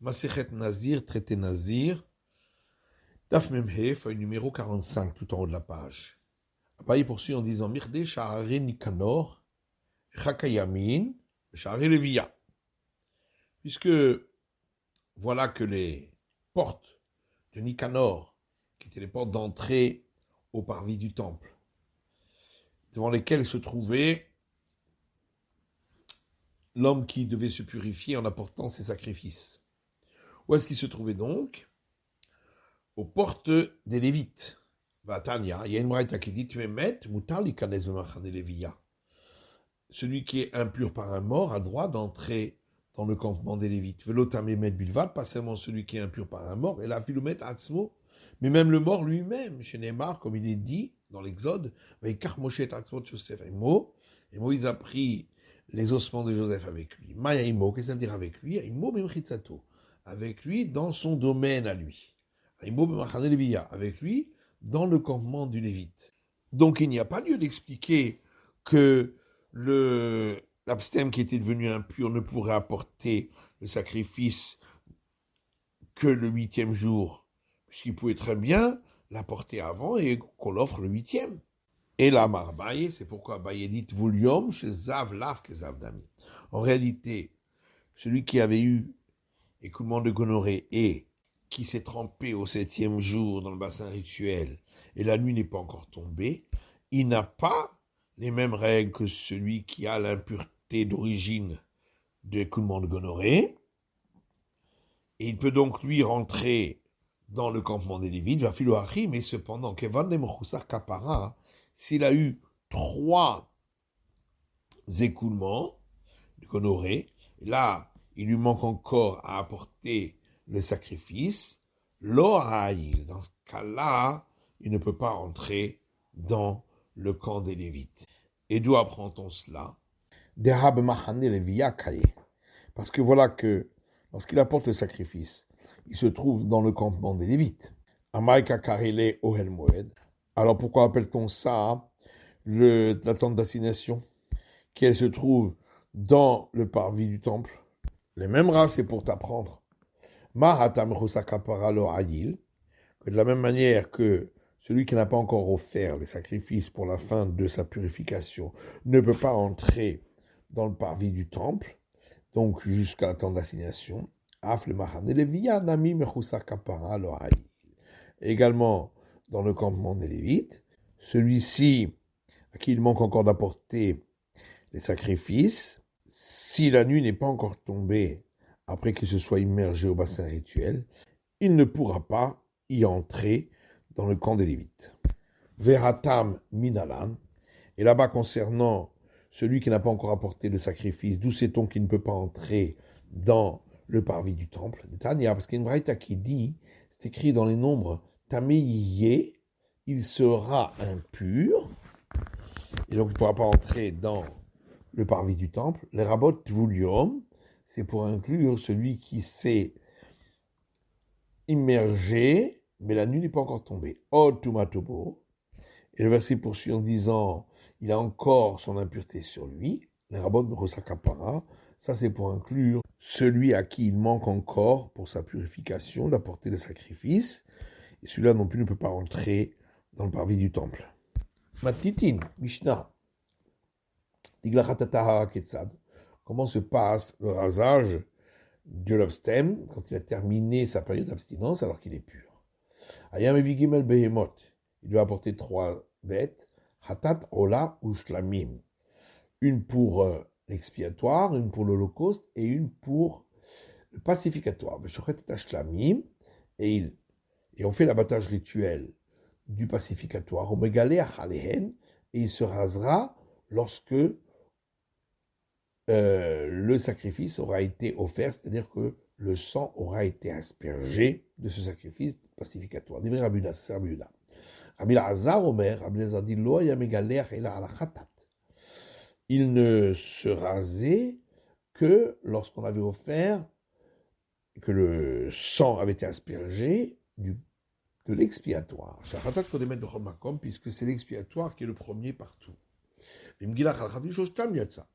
Masechet Nazir, traité Nazir, Daf Memhe, feuille numéro 45, tout en haut de la page. Après, il poursuit en disant Mirde Sha'are Nikanor, Chakayamin, Sha'are Levia. Puisque voilà que les portes de Nicanor, qui étaient les portes d'entrée au parvis du temple, devant lesquelles se trouvait l'homme qui devait se purifier en apportant ses sacrifices. Où est-ce qu'il se trouvait donc? Aux portes des Lévites. Vatania, il y a une braïta qui dit tu es maître, mutali kanes memachane levia. Celui qui est impur par un mort a le droit d'entrer dans le campement des Lévites. Velotame met bilvat, pas seulement celui qui est impur par un mort, et la filomet atzmo, mais même le mort lui-même, chez Neymar, comme il est dit dans l'Exode, vaikar Moshe atzmo Joseph et Moïse a pris les ossements de Joseph avec lui. Maya imo, qu'est-ce que ça veut dire avec lui? Imo memchitzato, avec lui dans son domaine à lui. Imo memachane levia, avec lui dans le campement du Lévite. Donc il n'y a pas lieu d'expliquer que l'abstème qui était devenu impur ne pourrait apporter le sacrifice que le 8e jour, puisqu'il pouvait très bien l'apporter avant et qu'on l'offre le 8e. Et là, Marbaye, c'est pourquoi Abaye dit Voulium chez Zav Lav que Zav Dami. En réalité, celui qui avait eu écoulement de gonorrhée et qui s'est trempé au 7e jour dans le bassin rituel et la nuit n'est pas encore tombée, il n'a pas les mêmes règles que celui qui a l'impureté d'origine de l'écoulement de gonorrhée. Et il peut donc lui rentrer dans le campement des Lévites, va filoachi, mais cependant, s'il a eu 3 écoulements de gonorrhée, là, il lui manque encore à apporter le sacrifice, l'oraïl. Dans ce cas-là, il ne peut pas entrer dans le camp des Lévites. Et d'où apprend-on cela? Parce que voilà que lorsqu'il apporte le sacrifice, il se trouve dans le campement des Lévites. Alors pourquoi appelle-t-on ça la tente d'assignation, qui elle se trouve dans le parvis du temple? Les mêmes races, c'est pour t'apprendre. Que de la même manière que celui qui n'a pas encore offert les sacrifices pour la fin de sa purification ne peut pas entrer dans le parvis du temple, donc jusqu'à la tente d'assignation. Également dans le campement des Lévites, celui-ci à qui il manque encore d'apporter les sacrifices, si la nuit n'est pas encore tombée après qu'il se soit immergé au bassin rituel, il ne pourra pas y entrer dans le camp des Lévites. Veratam minalan, et là-bas concernant celui qui n'a pas encore apporté le sacrifice, d'où sait-on qu'il ne peut pas entrer dans le parvis du temple? Tania, parce qu'il y a une braïta qui dit, c'est écrit dans les nombres, Tameyye, il sera impur, et donc il ne pourra pas entrer dans le parvis du temple. Les rabot voulium, c'est pour inclure celui qui s'est immergé, mais la nuit n'est pas encore tombée. Od tumatobo. Et le verset poursuit en disant, il a encore son impureté sur lui. Les rabot rosakapara, ça c'est pour inclure celui à qui il manque encore pour sa purification d'apporter le sacrifice. Et celui-là non plus ne peut pas entrer dans le parvis du temple. Matitin, Mishnah. Comment se passe le rasage de l'abstème quand il a terminé sa période d'abstinence alors qu'il est pur? Ayam evigimel behemot, il doit apporter 3 bêtes, hatat, ola ou shlamim, une pour l'expiatoire, une pour l'holocauste et une pour le pacificatoire. Et on fait l'abattage rituel du pacificatoire, et il se rasera lorsque le sacrifice aura été offert, c'est-à-dire que le sang aura été aspergé de ce sacrifice pacificatoire. Divrei Rabbi Yehuda, c'est Rabbi Yehuda. Rabbi Elazar Omer, Rabbi Elazar dit Lo ya megaleh ela ala chatat. Il ne se rasait que lorsqu'on avait offert, que le sang avait été aspergé de l'expiatoire. Shachatat kodemet bechol makom, puisque c'est l'expiatoire qui est le premier partout.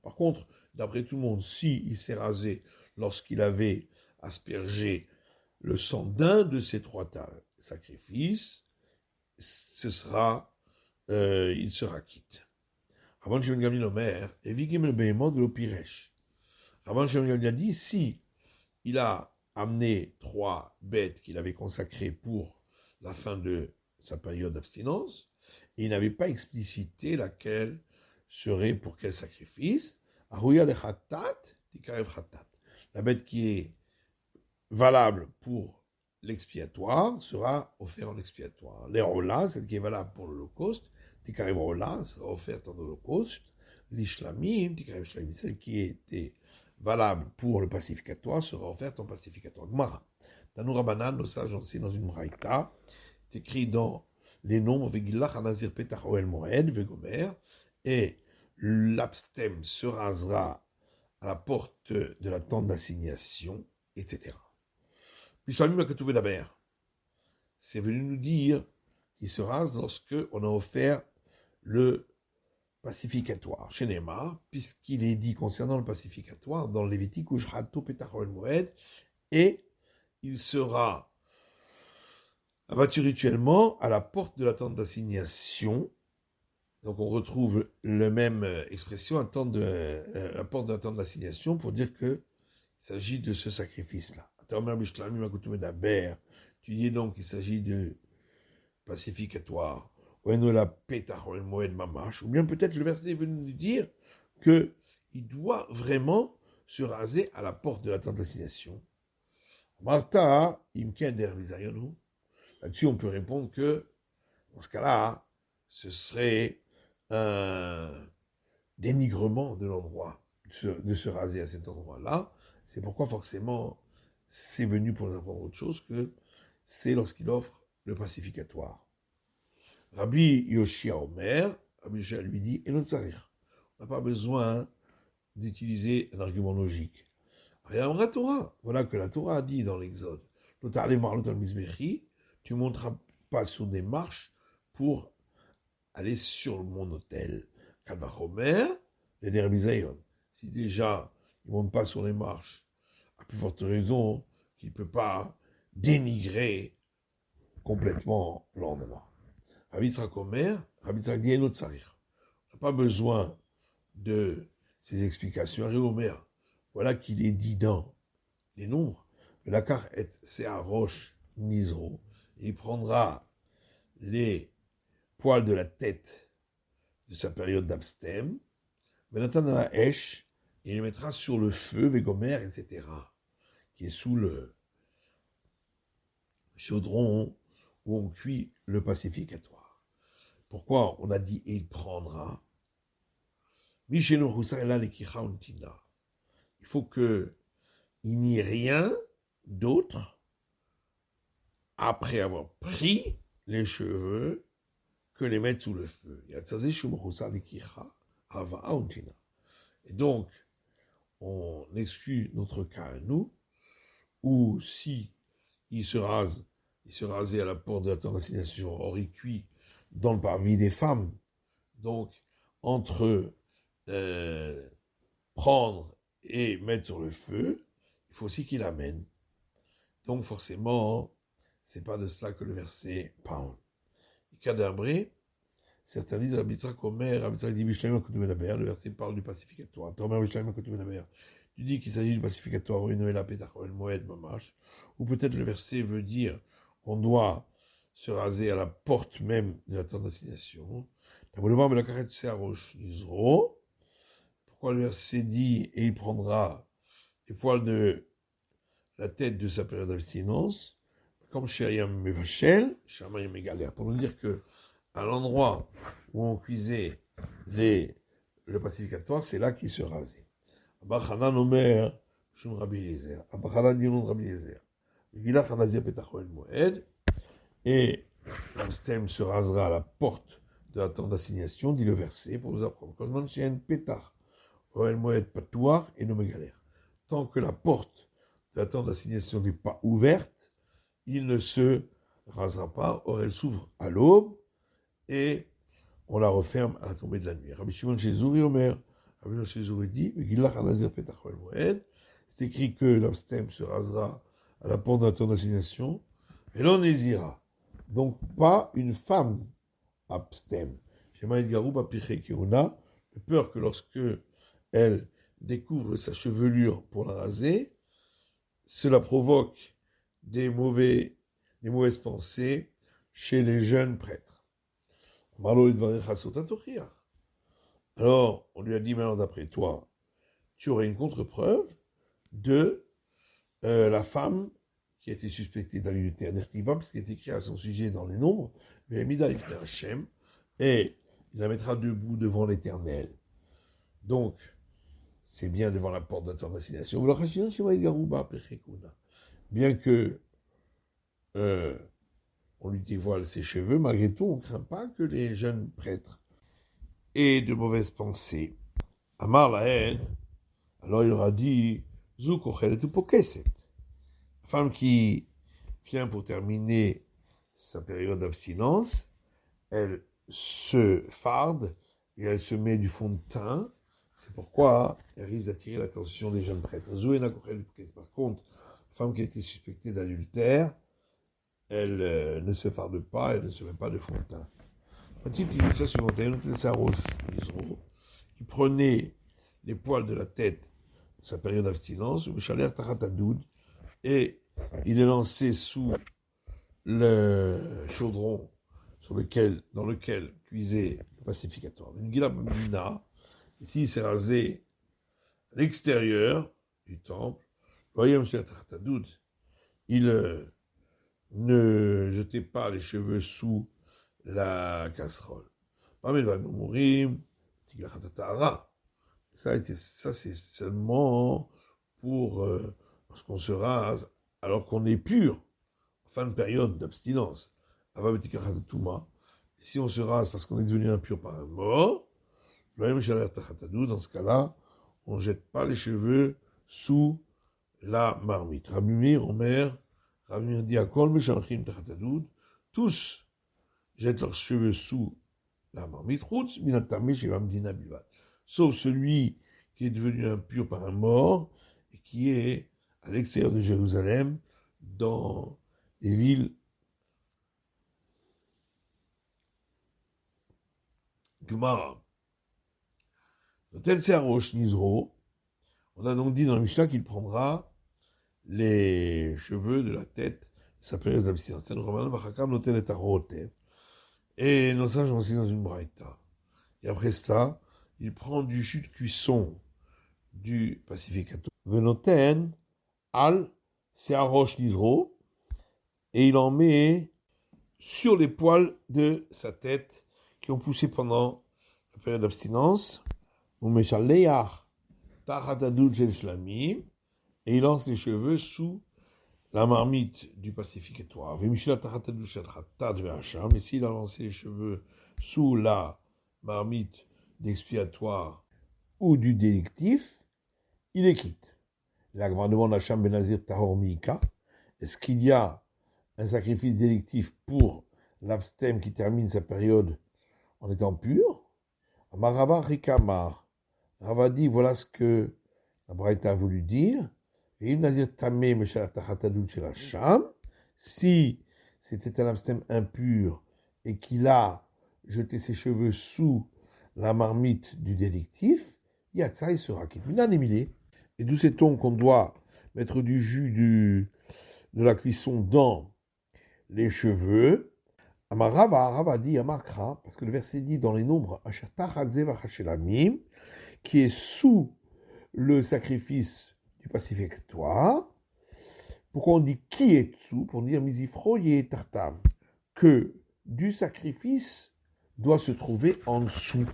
Par contre, d'après tout le monde, si il s'est rasé lorsqu'il avait asperger le sang d'un de ces 3 sacrifices, il sera quitte. Rabban Shimon Gamliel Omer, Evigim le Behemot de l'Opiresh. Rabban Shimon Gamliel a dit, si il a amené 3 bêtes qu'il avait consacrées pour la fin de sa période d'abstinence, et il n'avait pas explicité laquelle serait pour quel sacrifice, Arouya le Khatat, Tikarev Khatat. La bête qui est valable pour l'expiatoire sera offerte en expiatoire. L'Erola, celle qui est valable pour l'Holocauste, Tikarev Rola, sera offerte en Holocauste. L'Ishlamim, Tikarev Shlamim, celle qui était valable pour le pacificatoire sera offerte en pacificatoire. Gemara. Tanou Rabbanan, nos sages enseignent dans une Braïta, c'est écrit dans les nombres Vegilach Anazir Petach Oel Moed Vegomer, et l'abstème se rasera à la porte de la tente d'assignation, etc. Puis Shlamim a ketouvé la mer. C'est venu nous dire qu'il se rase lorsque on a offert le pacificatoire, chez Néma, puisqu'il est dit concernant le pacificatoire dans le Lévitique, et il sera abattu rituellement à la porte de la tente d'assignation. Donc on retrouve la même expression, la porte de la tente d'assignation, pour dire qu'il s'agit de ce sacrifice-là. Tu dis donc qu'il s'agit de pacificatoire. Ou bien peut-être le verset est venu nous dire qu'il doit vraiment se raser à la porte de la tente d'assignation. Martha, là-dessus on peut répondre que dans ce cas-là, ce serait un dénigrement de l'endroit, de se raser à cet endroit-là. C'est pourquoi forcément c'est venu pour nous apprendre autre chose que c'est lorsqu'il offre le pacificatoire. Rabbi Yoshia Omer, Rabbi Yoshia lui dit, et on n'a pas besoin d'utiliser un argument logique. Rien Torah. Voilà que la Torah a dit dans l'Exode. Tu ne monteras pas sur des marches pour aller sur mon autel. Kalvach Omer, les derbizayon. Si déjà il ne monte pas sur les marches, à plus forte raison qu'il ne peut pas dénigrer complètement l'endroit. Rabbi Yitzhak Omer, Rabbi Yitzhak dit on n'a pas besoin de ces explications. Rabbi Omer, voilà qu'il est dit dans les nombres. Le lakar est Searosh Nizro. Il prendra les poils de la tête de sa période d'abstème, Benatan dans la Hesh, et il les mettra sur le feu, Vegomer, etc., qui est sous le chaudron où on cuit le pacificatoire. Pourquoi on a dit et il prendra? Il faut qu'il n'y ait rien d'autre après avoir pris les cheveux que les mettre sous le feu. Et donc, on exclut notre cas à nous, où si il se rasait à la porte de la tente d'assignation, or il cuit dans le parvis des femmes. Donc, entre prendre et mettre sur le feu, il faut aussi qu'il amène. Donc, forcément, c'est pas de cela que le verset parle. Cadabré, certains disent Rabbi Yitzhak Omer, Rabbi Yitzhak dit Bishlayim HaKutum Menaber, le verset parle du pacificatoire. Tomer Bishlayim HaKutum Menaber. Tu dis qu'il s'agit du pacificatoire, Noël Petach El Moed Mamash, ou peut-être le verset veut dire qu'on doit se raser à la porte même de la tente d'assignation. Pourquoi le verset dit et il prendra les poils de la tête de sa période d'abstinence, comme Shayam Mevachel, Shamayam Megalère, pour nous dire que à l'endroit où on cuisait le pacificatoire, c'est là qu'il se rasait. Abachanan Omer, Shum Rabbi Eliezer, Abachanan Dinon Rabbi Eliezer, Vigilach Hanazir Petachol Moed, et l'abstème se rasera à la porte de la tente d'assignation, dit le verset, pour nous apprendre. Kozman Sheyen Petach, Oel Moed Patouar et no Megalère. Tant que la porte de la tente d'assignation n'est pas ouverte, il ne se rasera pas, or elle s'ouvre à l'aube, et on la referme à la tombée de la nuit. Rabbi Shimon Shezouri Omer, Rabbi Shimon Shezouri dit, c'est écrit que l'abstème se rasera à la porte de la tente d'assignation, et l'on hésira. Donc, pas une femme abstème. Shema Edgarou Bapiché Keuna, de peur que lorsque elle découvre sa chevelure pour la raser, cela provoque des mauvaises pensées chez les jeunes prêtres. Alors, on lui a dit, maintenant d'après toi, tu aurais une contre-preuve de la femme qui a été suspectée d'adultère d'Ertiva, puisqu'il est écrit à son sujet dans les nombres, Hachem, et il la mettra debout devant l'Éternel. Donc, c'est bien devant la porte de la destination. Bien que on lui dévoile ses cheveux, malgré tout, on ne craint pas que les jeunes prêtres aient de mauvaises pensées. Amar la haine, alors il aura dit, Zoukochel et Pokeset. La femme qui vient pour terminer sa période d'abstinence, elle se farde et elle se met du fond de teint. C'est pourquoi elle risque d'attirer l'attention des jeunes prêtres. Par contre, la femme qui a été suspectée d'adultère, elle ne se farde pas, elle ne se met pas de fond de teint. Petite illustration suivante, elle notait sa roche, qui prenait les poils de la tête de sa période d'abstinence, et il est lancé sous le chaudron dans lequel cuisait le pacificatoire. Une guilabina, ici il s'est rasé à l'extérieur du temple. Il ne jetait pas les cheveux sous la casserole. Ça, c'est seulement pour lorsqu'on se rase alors qu'on est pur, en fin de période d'abstinence. Si on se rase parce qu'on est devenu impur par un mort, dans ce cas-là, on ne jette pas les cheveux sous la marmite. Rabbi Meir, Omer, Rabbi Meir dit à Kol Meshalchim Tachatadoud, tous jettent leurs cheveux sous la marmite, sauf celui qui est devenu impur par un mort et qui est à l'extérieur de Jérusalem, dans des villes Gemara. On a donc dit dans le Mishnah qu'il prendra les cheveux de la tête de sa période d'abstinence. Et nos sages ont enseigné dans une braïta. Et après cela, il prend du jus de cuisson du pacificateur. Venoten al searosh nidro, et il en met sur les poils de sa tête qui ont poussé pendant la période d'abstinence. Et il lance les cheveux sous la marmite du pacificatoire. Et s'il a lancé les cheveux sous la marmite d'expiatoire ou du délictif, il est quitte. La Gemara demande à Hacham ben Nazir Tahor Miika, est-ce qu'il y a un sacrifice délictif pour l'abstème qui termine sa période en étant pur? Amarava Rikamar. Rava dit, voilà ce que la Braïta a voulu dire. Et Nazir Tamé Meshalatachatadou chez Hacham, si c'était un abstème impur et qu'il a jeté ses cheveux sous la marmite du délictif, Yatsa, il sera quitte. Et d'où sait-on qu'on doit mettre du jus de la cuisson dans les cheveux? Rava dit Amakra, parce que le verset dit dans les nombres qui est sous le sacrifice du pacificatoire. Pourquoi on dit qui est dessous? Pour dire Misifro et Tartav, que du sacrifice doit se trouver en dessous.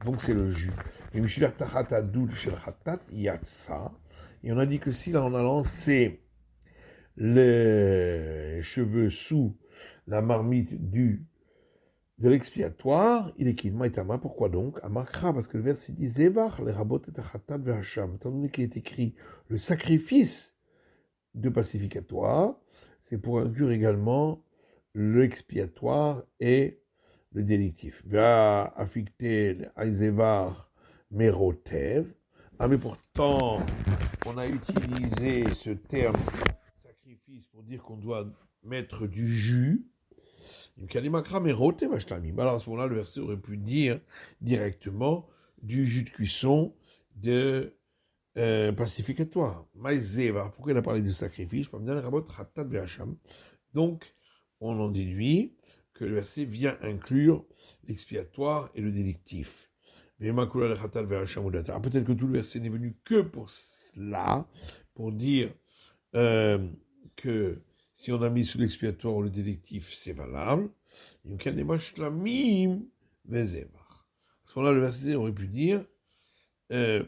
Donc c'est le jus. Et on a dit que si là on a lancé les cheveux sous la marmite de l'expiatoire, il est Kidmaïtama. Pourquoi donc? Amakra, parce que le verset dit Zevach, les rabot et tachatat v'hacham. Étant donné qu'il est écrit le sacrifice de pacificatoire, c'est pour inclure également l'expiatoire et le délictif. Va affecter Aizevar Merotev. Ah, mais pourtant, on a utilisé ce terme sacrifice pour dire qu'on doit mettre du jus. Alors à ce moment-là, le verset aurait pu dire directement du jus de cuisson de pacificatoire. Maïzeva, pourquoi il a parlé de sacrifice? Donc, on en déduit que le verset vient inclure l'expiatoire et le délictif. Peut-être que tout le verset n'est venu que pour cela, pour dire que si on a mis sous l'expiatoire ou le délictif, c'est valable. À ce moment-là, le verset aurait pu dire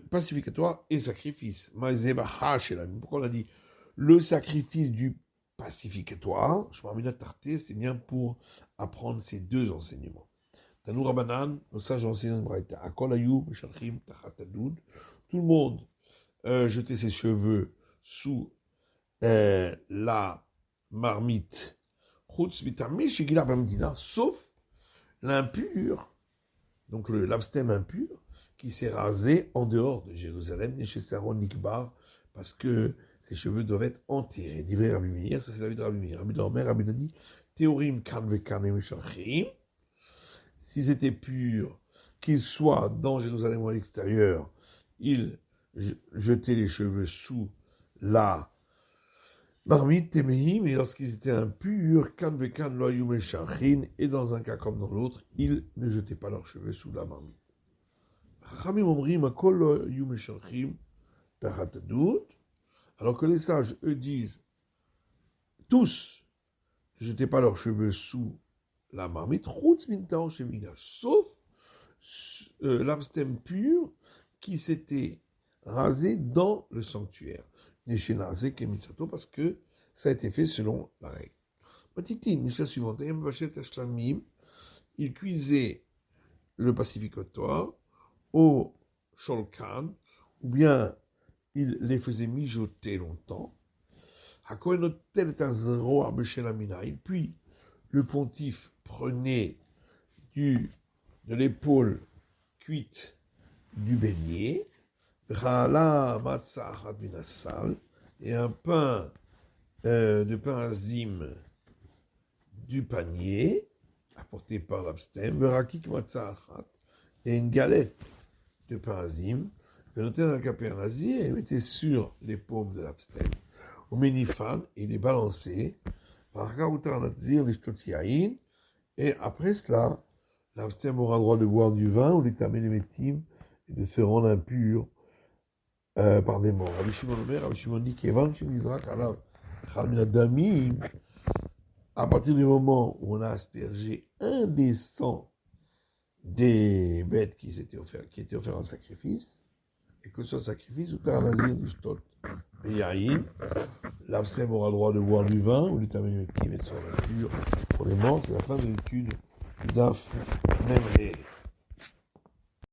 pacificatoire et sacrifice. Pourquoi on a dit le sacrifice du pacificatoire? Je m'en tarté, c'est bien pour apprendre ces deux enseignements. Tanou Rabanan, nos sages enseignants de Braïta. Akol ayou, Meshalchim, Tachatadoud. Tout le monde jetait ses cheveux sous la marmite, sauf l'impur, donc l'abstème impur, qui s'est rasé en dehors de Jérusalem, chez Saron Nikbar, parce que ses cheveux doivent être enterrés. Divrei Rabbi Meir, ça c'est la vie de Rabbi Meir. Rabbi Dormer, Rabbi Nadi, Théorim, Kan Vekan et Meshalchim. S'ils étaient purs, qu'ils soient dans Jérusalem ou à l'extérieur, ils jetaient les cheveux sous la marmite Temehim, et lorsqu'ils étaient impurs, Kan Vekan Loayou Meshalchim, et dans un cas comme dans l'autre, ils ne jetaient pas leurs cheveux sous la marmite. Alors que les sages, eux, disent tous ne jetaient pas leurs cheveux sous la marmite, sauf l'abstème pur qui s'était rasé dans le sanctuaire. Parce que ça a été fait selon la règle. Mishnah suivante, il cuisait le pacificatoire au sholkan, ou bien il les faisait mijoter longtemps. Puis le pontife prenait de l'épaule cuite du beignet, et un pain de pain azim du panier, apporté par l'abstème, et une galette de pain azim, le notait dans le capé nazi et mettait sur les paumes de l'abstème. Au ménifan, il est balancé, et après cela, l'abstème aura le droit de boire du vin ou l'étamer les métimes et de se rendre impur par des morts. Rabbi Shimon Omer, Rabbi Shimon dit qu'Evan Shemizrak, alors, à partir du moment où on a aspergé un des sangs des bêtes qui étaient offerts en sacrifice, et que ce sacrifice, ou Taranazir du Shtot, l'absème aura le droit de boire du vin, ou l'étamer les métimes et de se rendre impur pour les morts. C'est la fin de l'étude du Daf Memre.